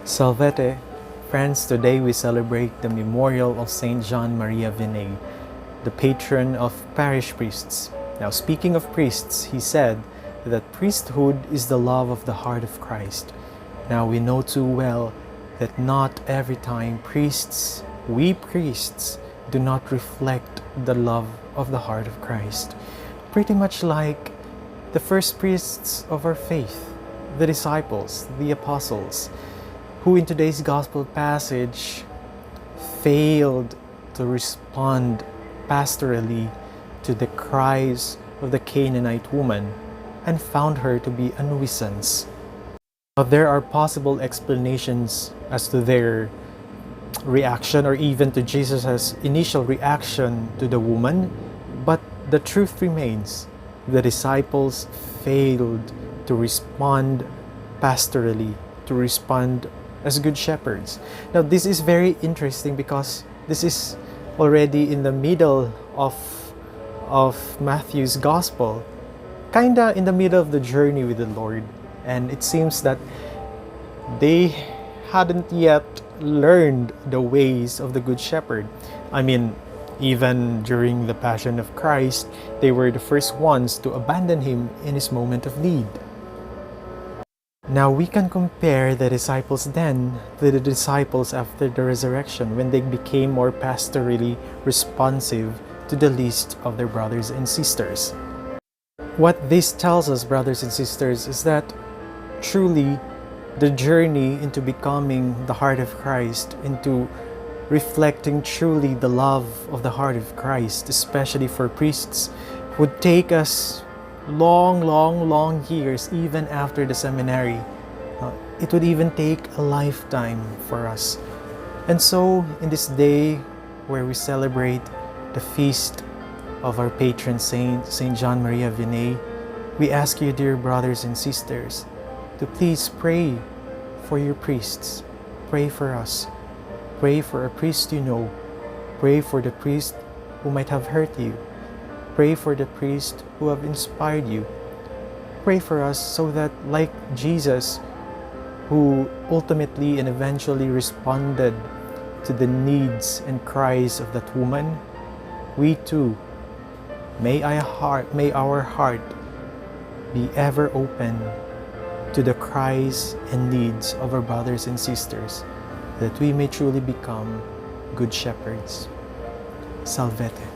Salvete, friends, today we celebrate the memorial of Saint John Maria Vianney, the patron of parish priests. Now, speaking of priests, he said that priesthood is the love of the heart of Christ. Now, we know too well that not every time we priests, do not reflect the love of the heart of Christ. Pretty much like the first priests of our faith, the disciples, the apostles, who in today's gospel passage failed to respond pastorally to the cries of the Canaanite woman and found her to be a nuisance. Now, there are possible explanations as to their reaction or even to Jesus' initial reaction to the woman, but the truth remains. The disciples failed to respond pastorally, to respond as good shepherds. Now, this is very interesting because this is already in the middle of Matthew's gospel, kinda in the middle of the journey with the Lord, and it seems that they hadn't yet learned the ways of the good shepherd. I mean, even during the Passion of Christ, they were the first ones to abandon him in his moment of need. Now, we can compare the disciples then to the disciples after the resurrection when they became more pastorally responsive to the least of their brothers and sisters. What this tells us, brothers and sisters, is that truly the journey into becoming the heart of Christ, into reflecting truly the love of the heart of Christ, especially for priests, would take us long years, even after the seminary. It would even take a lifetime for us. And so, in this day where we celebrate the feast of our patron saint, Saint John Maria Vianney, we ask you, dear brothers and sisters, to please pray for your priests. Pray for us. Pray for a priest you know. Pray for the priest who might have hurt you. Pray for the priest who have inspired you. Pray for us so that, like Jesus, who ultimately and eventually responded to the needs and cries of that woman, we too, may our heart be ever open to the cries and needs of our brothers and sisters, that we may truly become good shepherds. Salvete.